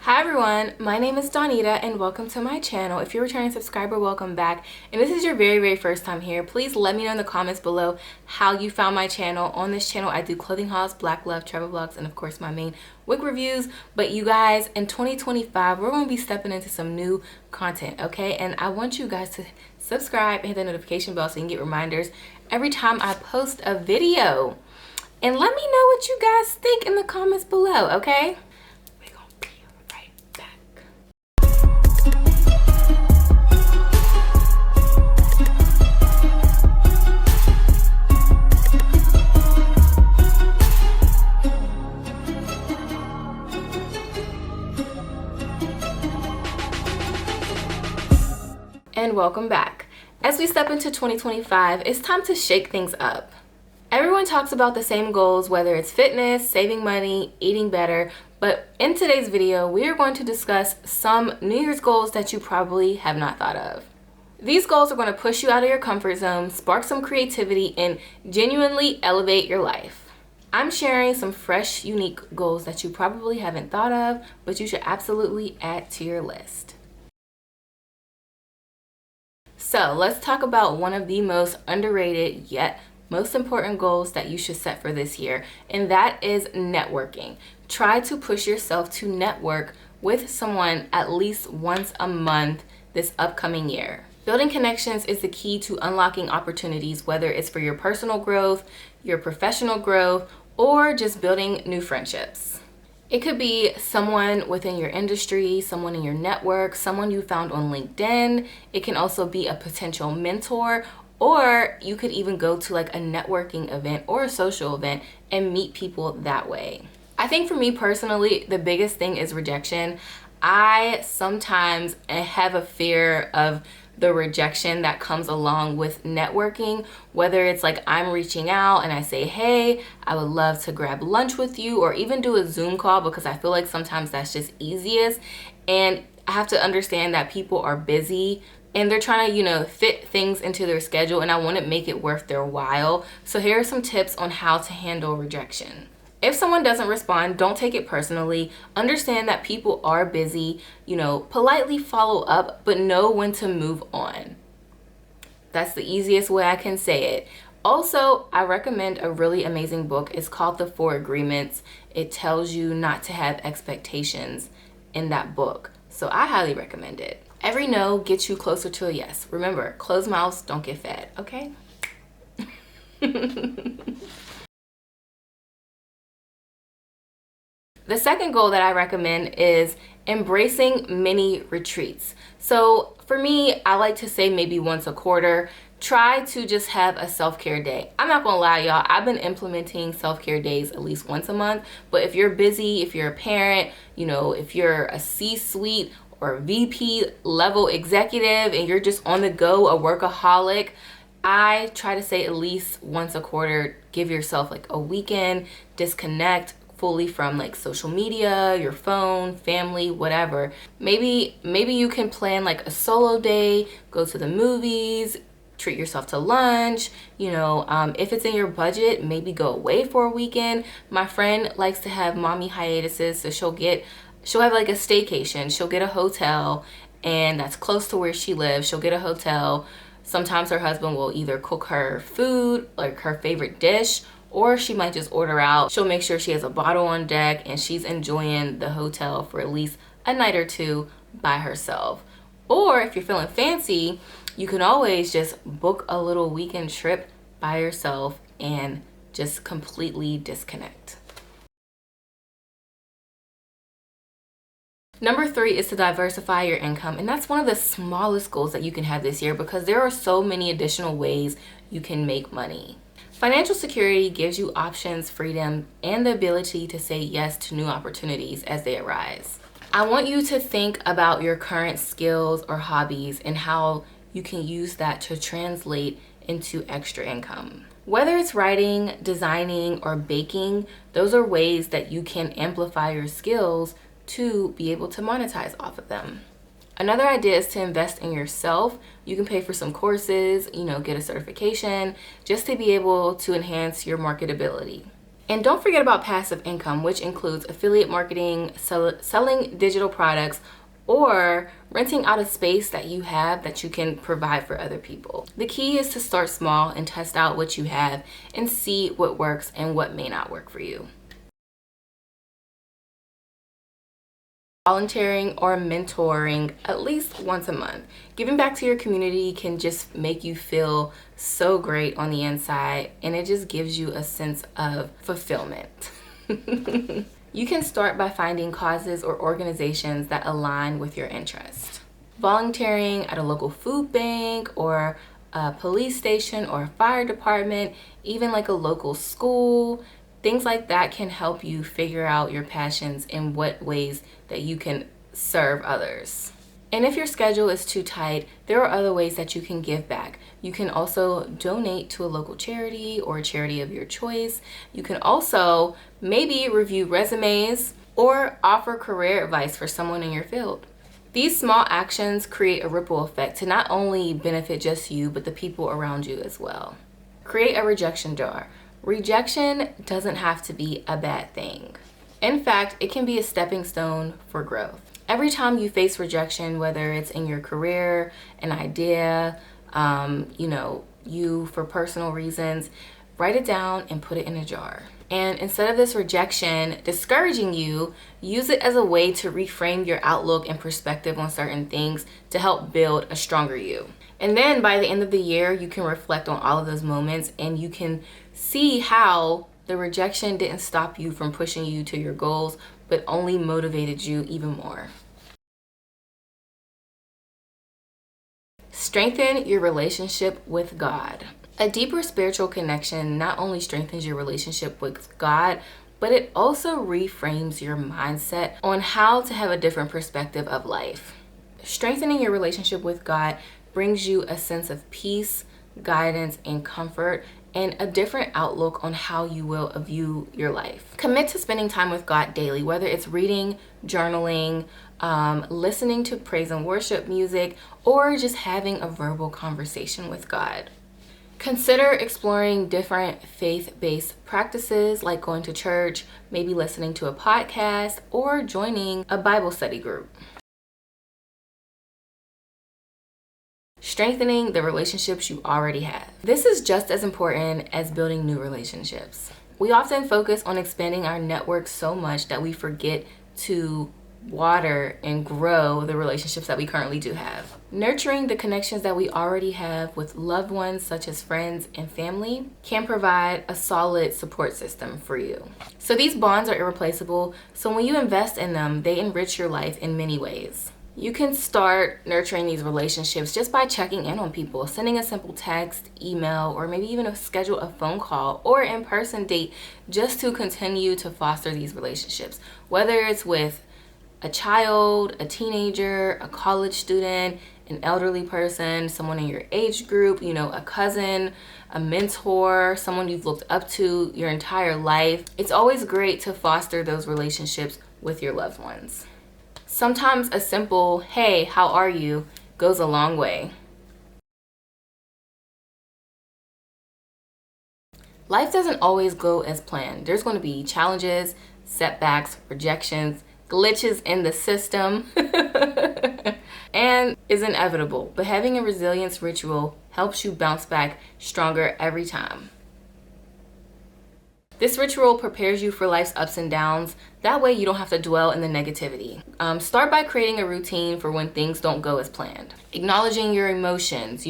Hi everyone, my name is Donita and welcome to my channel. If you're a returning subscriber, welcome back. And this is your very first time here, please let me know in the comments below how you found my channel. On this channel, I do clothing hauls, black love, travel vlogs, and of course my main wig reviews. But you guys, in 2025, we're going to be stepping into some new content, okay? And I want you guys to subscribe and hit the notification bell so you can get reminders every time I post a video. And let me know what you guys think in the comments below, okay? And welcome back. As we step into 2025, it's time to shake things up. Everyone talks about the same goals, whether it's fitness, saving money, eating better, but in today's video, we are going to discuss some New Year's goals that you probably have not thought of. These goals are going to push you out of your comfort zone, spark some creativity, and genuinely elevate your life. I'm sharing some fresh, unique goals that you probably haven't thought of, but you should absolutely add to your list. So let's talk about one of the most underrated yet most important goals that you should set for this year, and that is networking. Try to push yourself to network with someone at least once a month this upcoming year. Building connections is the key to unlocking opportunities, whether it's for your personal growth, your professional growth, or just building new friendships. It could be someone within your industry, someone in your network, someone you found on LinkedIn. It can also be a potential mentor, or you could even go to like a networking event or a social event and meet people that way. I think for me personally, the biggest thing is rejection. I sometimes have a fear of the rejection that comes along with networking, whether it's like I'm reaching out and I say, hey, I would love to grab lunch with you, or even do a Zoom call, because I feel like sometimes that's just easiest. And I have to understand that people are busy and they're trying to, fit things into their schedule, and I want to make it worth their while. So here are some tips on how to handle rejection. If someone doesn't respond, don't take it personally. Understand that people are busy, politely follow up, but know when to move on. That's the easiest way I can say it. Also, I recommend a really amazing book. It's called The 4 Agreements. It tells you not to have expectations in that book. So I highly recommend it. Every no gets you closer to a yes. Remember, closed mouths don't get fed, okay? The second goal that I recommend is embracing mini retreats. So for me, I like to say maybe once a quarter, try to just have a self-care day. I'm not gonna lie, y'all, I've been implementing self-care days at least once a month, but if you're busy, if you're a parent, if you're a C-suite or VP level executive and you're just on the go, a workaholic, I try to say at least once a quarter, give yourself like a weekend, disconnect fully from like social media, your phone, family, whatever. Maybe you can plan like a solo day, go to the movies, treat yourself to lunch, if it's in your budget, maybe go away for a weekend. My friend likes to have mommy hiatuses, so she'll have like a staycation. She'll get a hotel, and that's close to where she lives. She'll get a hotel. Sometimes her husband will either cook her food, like her favorite dish, or she might just order out. She'll make sure she has a bottle on deck and she's enjoying the hotel for at least a night or two by herself. Or if you're feeling fancy, you can always just book a little weekend trip by yourself and just completely disconnect. Number 3 is to diversify your income, and that's one of the smallest goals that you can have this year because there are so many additional ways you can make money. Financial security gives you options, freedom, and the ability to say yes to new opportunities as they arise. I want you to think about your current skills or hobbies and how you can use that to translate into extra income. Whether it's writing, designing, or baking, those are ways that you can amplify your skills to be able to monetize off of them. Another idea is to invest in yourself. You can pay for some courses, get a certification just to be able to enhance your marketability. And don't forget about passive income, which includes affiliate marketing, selling digital products, or renting out a space that you have that you can provide for other people. The key is to start small and test out what you have and see what works and what may not work for you. Volunteering or mentoring at least once a month. Giving back to your community can just make you feel so great on the inside, and it just gives you a sense of fulfillment. You can start by finding causes or organizations that align with your interest. Volunteering at a local food bank or a police station or a fire department, even like a local school, things like that can help you figure out your passions and what ways that you can serve others. And if your schedule is too tight, there are other ways that you can give back. You can also donate to a local charity or a charity of your choice. You can also maybe review resumes or offer career advice for someone in your field. These small actions create a ripple effect to not only benefit just you, but the people around you as well. Create a rejection jar. Rejection doesn't have to be a bad thing. In fact, it can be a stepping stone for growth. Every time you face rejection, whether it's in your career, an idea, you for personal reasons, write it down and put it in a jar. And instead of this rejection discouraging you, use it as a way to reframe your outlook and perspective on certain things to help build a stronger you. And then by the end of the year, you can reflect on all of those moments and you can see how the rejection didn't stop you from pushing you to your goals, but only motivated you even more. Strengthen your relationship with God. A deeper spiritual connection not only strengthens your relationship with God, but it also reframes your mindset on how to have a different perspective of life. Strengthening your relationship with God brings you a sense of peace, guidance, and comfort, and a different outlook on how you will view your life. Commit to spending time with God daily, whether it's reading, journaling, listening to praise and worship music, or just having a verbal conversation with God. Consider exploring different faith-based practices like going to church, maybe listening to a podcast, or joining a Bible study group. Strengthening the relationships you already have. This is just as important as building new relationships. We often focus on expanding our network so much that we forget to water and grow the relationships that we currently do have. Nurturing the connections that we already have with loved ones such as friends and family can provide a solid support system for you. So these bonds are irreplaceable, so when you invest in them, they enrich your life in many ways. You can start nurturing these relationships just by checking in on people, sending a simple text, email, or maybe even schedule a phone call or in-person date just to continue to foster these relationships. Whether it's with a child, a teenager, a college student, an elderly person, someone in your age group, a cousin, a mentor, someone you've looked up to your entire life. It's always great to foster those relationships with your loved ones. Sometimes a simple, "Hey, how are you?" goes a long way. Life doesn't always go as planned. There's going to be challenges, setbacks, rejections, glitches in the system, and is inevitable. But having a resilience ritual helps you bounce back stronger every time. This ritual prepares you for life's ups and downs. That way you don't have to dwell in the negativity. Start by creating a routine for when things don't go as planned. Acknowledging your emotions,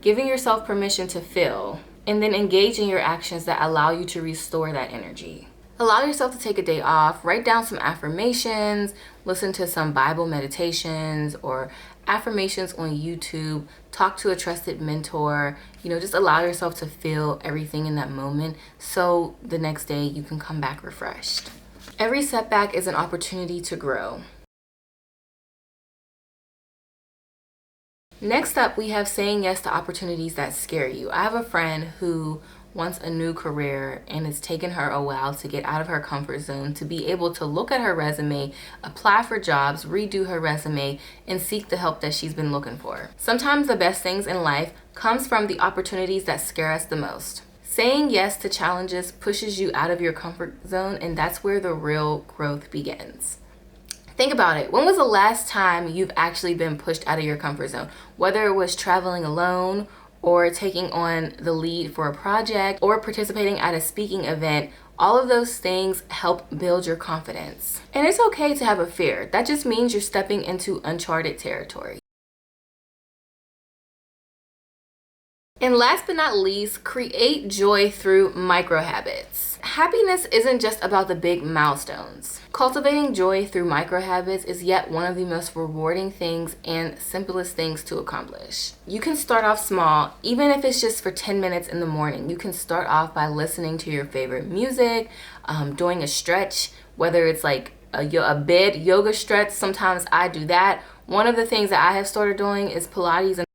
giving yourself permission to feel, and then engaging your actions that allow you to restore that energy. Allow yourself to take a day off, write down some affirmations, listen to some Bible meditations or affirmations on YouTube, talk to a trusted mentor, just allow yourself to feel everything in that moment so the next day you can come back refreshed. Every setback is an opportunity to grow. Next up, we have saying yes to opportunities that scare you. I have a friend who wants a new career, and it's taken her a while to get out of her comfort zone to be able to look at her resume, apply for jobs, redo her resume, and seek the help that she's been looking for. Sometimes the best things in life comes from the opportunities that scare us the most. Saying yes to challenges pushes you out of your comfort zone, and that's where the real growth begins. Think about it. When was the last time you've actually been pushed out of your comfort zone? Whether it was traveling alone, or taking on the lead for a project, or participating at a speaking event, all of those things help build your confidence. And it's okay to have a fear. That just means you're stepping into uncharted territory. And last but not least, create joy through micro habits. Happiness isn't just about the big milestones. Cultivating joy through micro habits is yet one of the most rewarding things and simplest things to accomplish. You can start off small, even if it's just for 10 minutes in the morning. You can start off by listening to your favorite music, doing a stretch, whether it's like a bed yoga stretch. Sometimes I do that. One of the things that I have started doing is Pilates.